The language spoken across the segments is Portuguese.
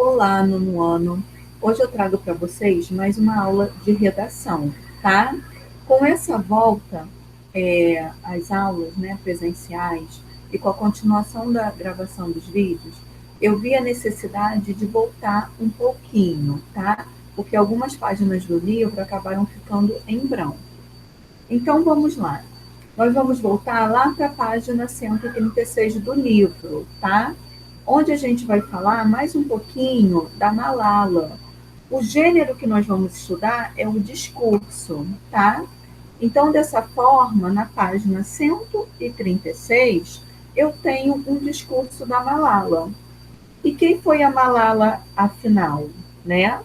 Olá, nono ano. Hoje eu trago para vocês mais uma aula de redação, tá? Com essa volta às aulas, né, presenciais e com a continuação da gravação dos vídeos, eu vi a necessidade de voltar um pouquinho, tá? Porque algumas páginas do livro acabaram ficando em branco. Então vamos lá. Nós vamos voltar lá para a página 136 do livro, tá? Onde a gente vai falar mais um pouquinho da Malala. O gênero que nós vamos estudar é o discurso, tá? Então, dessa forma, na página 136, eu tenho um discurso da Malala. E quem foi a Malala, afinal, né?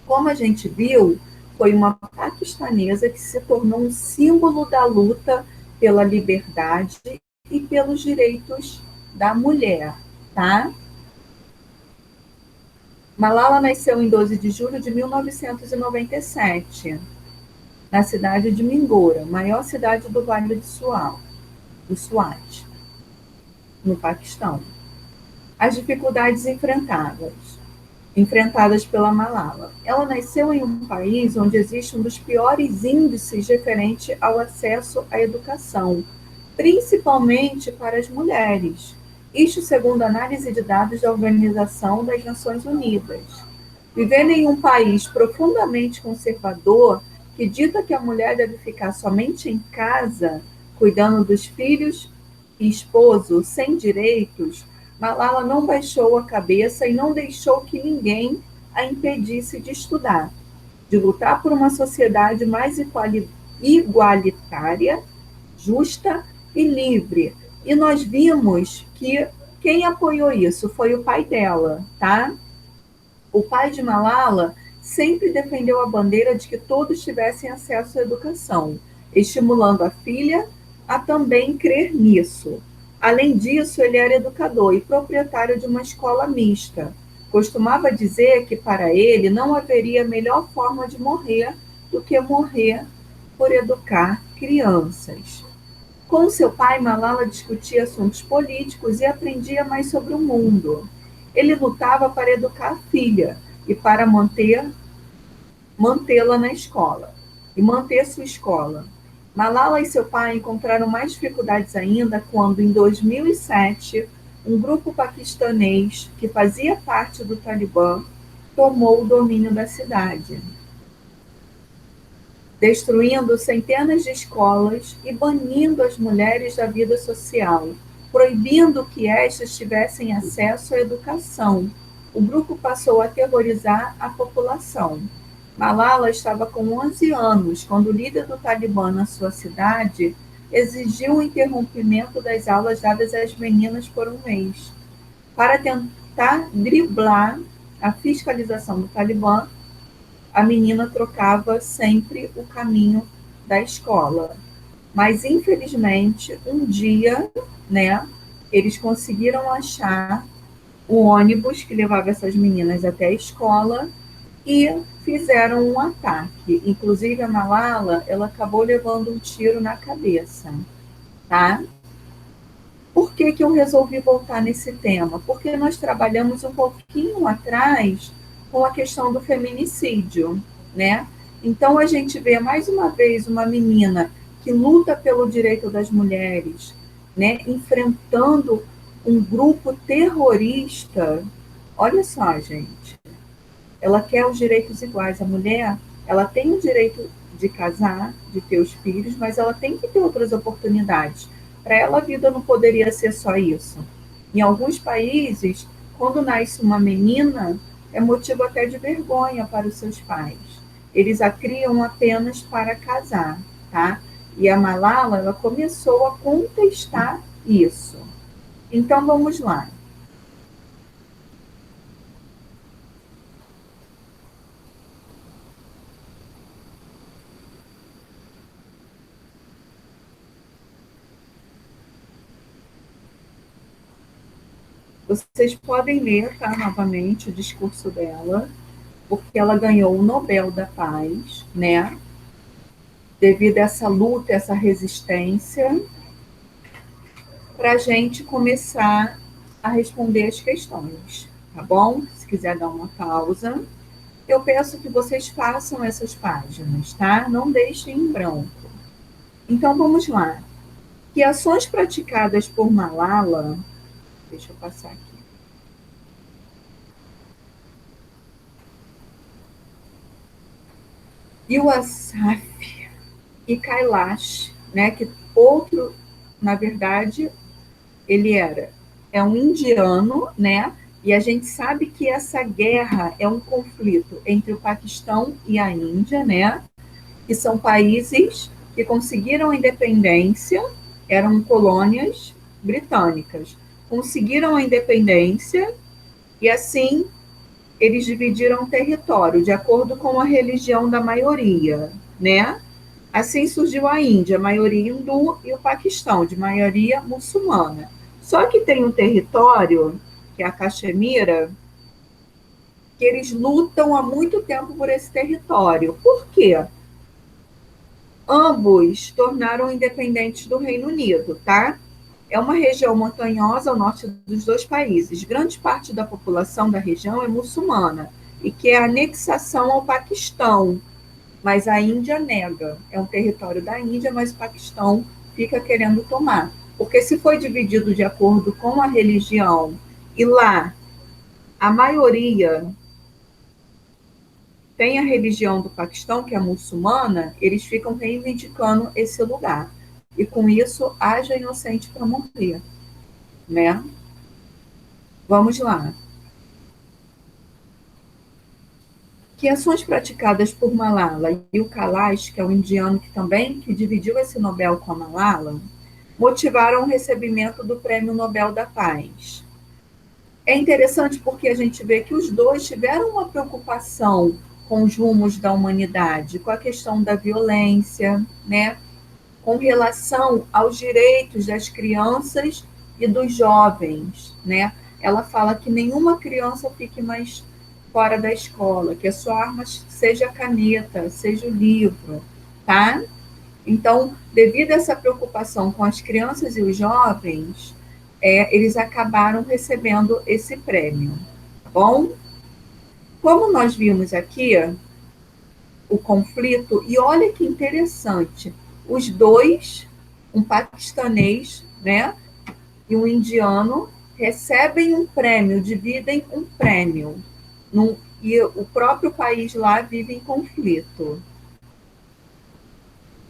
Como a gente viu, foi uma paquistanesa que se tornou um símbolo da luta pela liberdade e pelos direitos da mulher, tá? Malala nasceu em 12 de julho de 1997, na cidade de Mingora, maior cidade do Vale do Swat, no Paquistão. As dificuldades enfrentadas pela Malala. Ela nasceu em um país onde existe um dos piores índices referente ao acesso à educação, principalmente para as mulheres. Isto segundo análise de dados da Organização das Nações Unidas. Vivendo em um país profundamente conservador, que dita que a mulher deve ficar somente em casa, cuidando dos filhos e esposo, sem direitos, Malala não baixou a cabeça e não deixou que ninguém a impedisse de estudar, de lutar por uma sociedade mais igualitária, justa e livre. E nós vimos que quem apoiou isso foi o pai dela, tá? O pai de Malala sempre defendeu a bandeira de que todos tivessem acesso à educação, estimulando a filha a também crer nisso. Além disso, ele era educador e proprietário de uma escola mista. Costumava dizer que para ele não haveria melhor forma de morrer do que morrer por educar crianças. Com seu pai, Malala discutia assuntos políticos e aprendia mais sobre o mundo. Ele lutava para educar a filha e para mantê-la na escola e manter sua escola. Malala e seu pai encontraram mais dificuldades ainda quando, em 2007, um grupo paquistanês que fazia parte do Talibã tomou o domínio da cidade, destruindo centenas de escolas e banindo as mulheres da vida social, proibindo que estas tivessem acesso à educação. O grupo passou a aterrorizar a população. Malala estava com 11 anos quando o líder do Talibã na sua cidade exigiu o interrompimento das aulas dadas às meninas por um mês. Para tentar driblar a fiscalização do Talibã, a menina trocava sempre o caminho da escola. Mas, infelizmente, um dia, né, eles conseguiram achar o ônibus que levava essas meninas até a escola e fizeram um ataque. Inclusive, a Malala, ela acabou levando um tiro na cabeça, tá? Por que que eu resolvi voltar nesse tema? Porque nós trabalhamos um pouquinho atrás com a questão do feminicídio, né? Então, a gente vê mais uma vez uma menina que luta pelo direito das mulheres, né? Enfrentando um grupo terrorista. Olha só, gente, ela quer os direitos iguais. A mulher, ela tem o direito de casar, de ter os filhos, mas ela tem que ter outras oportunidades. Para ela, a vida não poderia ser só isso. Em alguns países, quando nasce uma menina, é motivo até de vergonha para os seus pais. Eles a criam apenas para casar, tá? E a Malala, ela começou a contestar isso. Então, vamos lá. Vocês podem ler, tá, novamente o discurso dela, porque ela ganhou o Nobel da Paz, né? Devido a essa luta, essa resistência, para a gente começar a responder as questões, tá bom? Se quiser dar uma pausa, eu peço que vocês façam essas páginas, tá? Não deixem em branco. Então, vamos lá. Que ações praticadas por Malala... Deixa eu passar aqui. Yousaf e Kailash, né? Que outro, na verdade, ele é um indiano, né? E a gente sabe que essa guerra é um conflito entre o Paquistão e a Índia, né? Que são países que conseguiram a independência, eram colônias britânicas, conseguiram a independência e assim eles dividiram o território de acordo com a religião da maioria, né? Assim surgiu a Índia, maioria hindu, e o Paquistão, de maioria muçulmana. Só que tem um território, que é a Caxemira, que eles lutam há muito tempo por esse território. Por quê? Ambos tornaram independentes do Reino Unido, tá? É uma região montanhosa ao norte dos dois países. Grande parte da população da região é muçulmana e quer anexação ao Paquistão, mas a Índia nega. É um território da Índia, mas o Paquistão fica querendo tomar. Porque se foi dividido de acordo com a religião e lá a maioria tem a religião do Paquistão, que é muçulmana, eles ficam reivindicando esse lugar. E com isso, haja inocente para morrer, né? Vamos lá. Que ações praticadas por Malala e o Kailash, que é um indiano que dividiu esse Nobel com a Malala, motivaram o recebimento do Prêmio Nobel da Paz. É interessante porque a gente vê que os dois tiveram uma preocupação com os rumos da humanidade, com a questão da violência, né? Com relação aos direitos das crianças e dos jovens, né? Ela fala que nenhuma criança fique mais fora da escola, que a sua arma seja a caneta, seja o livro, tá? Então, devido a essa preocupação com as crianças e os jovens, eles acabaram recebendo esse prêmio, tá bom? Como nós vimos aqui, o conflito, e olha que interessante, os dois, um paquistanês, né, e um indiano, recebem um prêmio, dividem um prêmio, e o próprio país lá vive em conflito.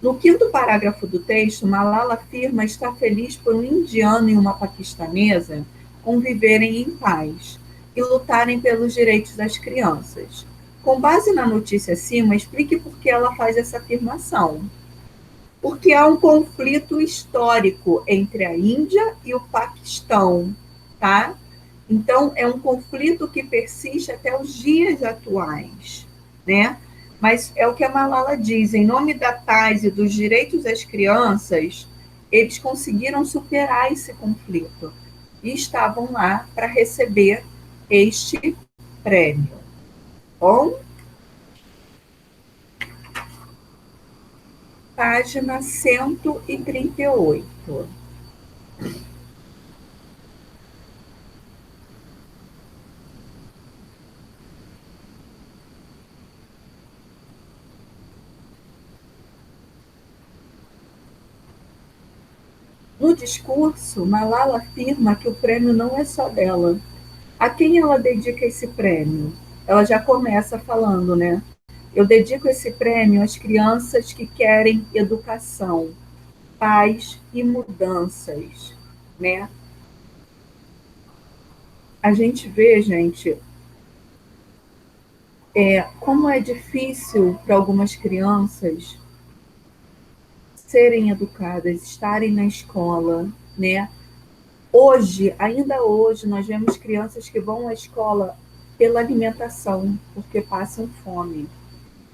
No quinto parágrafo do texto, Malala afirma estar feliz por um indiano e uma paquistanesa conviverem em paz e lutarem pelos direitos das crianças. Com base na notícia acima, explique por que ela faz essa afirmação. Porque há um conflito histórico entre a Índia e o Paquistão, tá? Então, é um conflito que persiste até os dias atuais, né? Mas é o que a Malala diz, em nome da paz e dos direitos das crianças, eles conseguiram superar esse conflito e estavam lá para receber este prêmio. Bom, página 138. No discurso, Malala afirma que o prêmio não é só dela. A quem ela dedica esse prêmio? Ela já começa falando, né? Eu dedico esse prêmio às crianças que querem educação, paz e mudanças, né? A gente vê, gente, como é difícil para algumas crianças serem educadas, estarem na escola, né? Hoje, ainda hoje, nós vemos crianças que vão à escola pela alimentação, porque passam fome.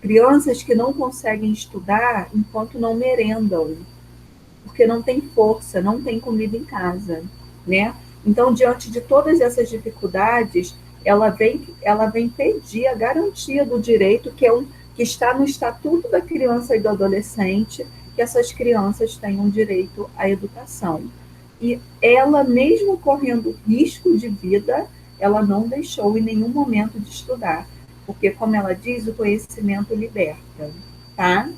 Crianças que não conseguem estudar enquanto não merendam, porque não tem força, não tem comida em casa, né? Então, diante de todas essas dificuldades, ela vem pedir a garantia do direito que está no Estatuto da Criança e do Adolescente, que essas crianças tenham direito à educação. E ela, mesmo correndo risco de vida, ela não deixou em nenhum momento de estudar, porque, como ela diz, o conhecimento liberta, tá?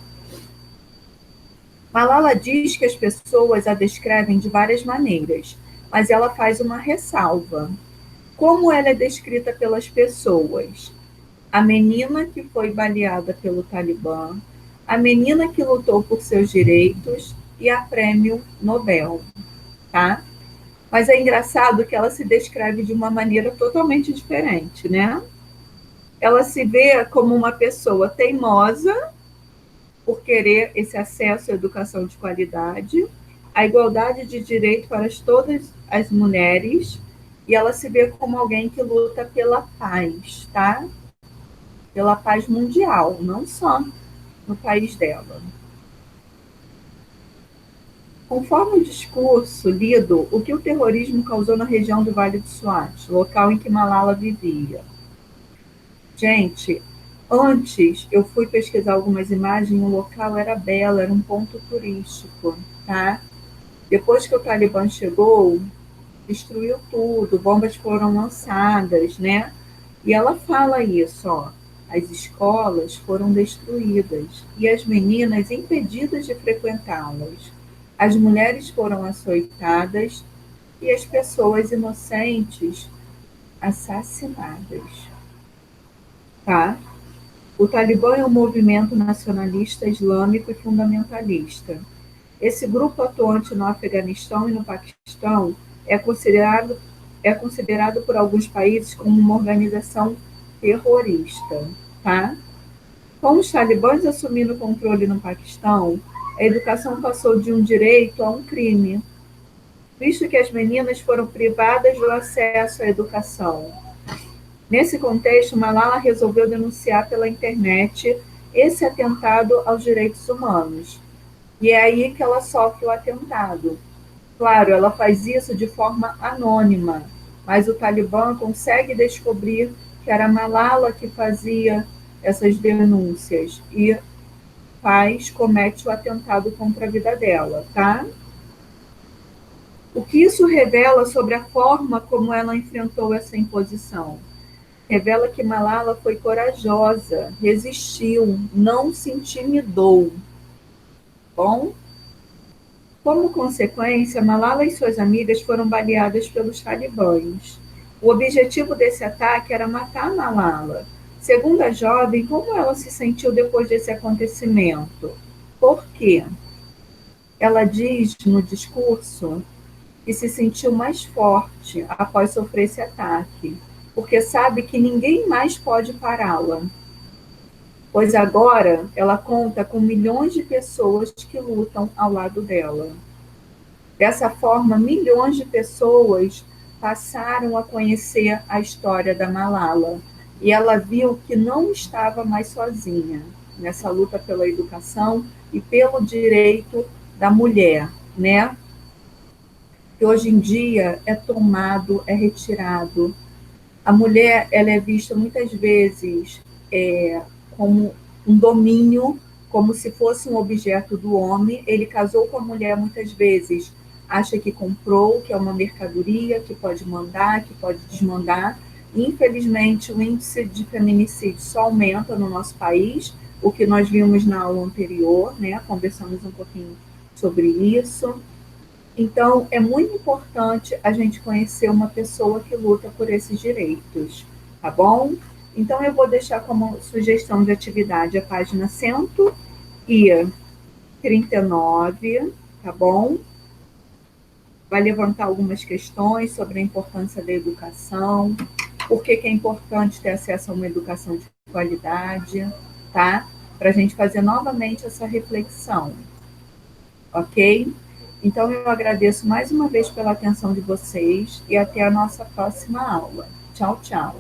Malala diz que as pessoas a descrevem de várias maneiras, mas ela faz uma ressalva. Como ela é descrita pelas pessoas? A menina que foi baleada pelo Talibã, a menina que lutou por seus direitos e a prêmio Nobel, tá? Mas é engraçado que ela se descreve de uma maneira totalmente diferente, né? Ela se vê como uma pessoa teimosa por querer esse acesso à educação de qualidade, a igualdade de direito para todas as mulheres, e ela se vê como alguém que luta pela paz, tá? Pela paz mundial, não só no país dela. Conforme o discurso lido, o que o terrorismo causou na região do Vale do Swat, local em que Malala vivia? Gente, antes eu fui pesquisar algumas imagens, o local era belo, era um ponto turístico, tá? Depois que o Talibã chegou, destruiu tudo, bombas foram lançadas, né? E ela fala isso, ó, as escolas foram destruídas e as meninas impedidas de frequentá-las. As mulheres foram açoitadas e as pessoas inocentes assassinadas, tá? O Talibã é um movimento nacionalista islâmico e fundamentalista. Esse grupo atuante no Afeganistão e no Paquistão é considerado por alguns países como uma organização terrorista, tá? Com os talibãs assumindo o controle no Paquistão, a educação passou de um direito a um crime, visto que as meninas foram privadas do acesso à educação. Nesse contexto, Malala resolveu denunciar pela internet esse atentado aos direitos humanos. E é aí que ela sofre o atentado. Claro, ela faz isso de forma anônima, mas o Talibã consegue descobrir que era Malala que fazia essas denúncias e comete o atentado contra a vida dela, tá? O que isso revela sobre a forma como ela enfrentou essa imposição? Revela que Malala foi corajosa, resistiu, não se intimidou. Bom, como consequência, Malala e suas amigas foram baleadas pelos talibãs. O objetivo desse ataque era matar Malala. Segundo a jovem, como ela se sentiu depois desse acontecimento? Por quê? Ela diz no discurso que se sentiu mais forte após sofrer esse ataque, porque sabe que ninguém mais pode pará-la. Pois agora ela conta com milhões de pessoas que lutam ao lado dela. Dessa forma, milhões de pessoas passaram a conhecer a história da Malala e ela viu que não estava mais sozinha nessa luta pela educação e pelo direito da mulher, né? Que hoje em dia é tomado, é retirado. A mulher, ela é vista muitas vezes como um domínio, como se fosse um objeto do homem. Ele casou com a mulher muitas vezes, acha que comprou, que é uma mercadoria, que pode mandar, que pode desmandar. Infelizmente, o índice de feminicídio só aumenta no nosso país, o que nós vimos na aula anterior, né? Conversamos um pouquinho sobre isso. Então, é muito importante a gente conhecer uma pessoa que luta por esses direitos, tá bom? Então, eu vou deixar como sugestão de atividade a página 139, tá bom? Vai levantar algumas questões sobre a importância da educação, por que é importante ter acesso a uma educação de qualidade, tá? Para a gente fazer novamente essa reflexão, ok? Então, eu agradeço mais uma vez pela atenção de vocês e até a nossa próxima aula. Tchau, tchau.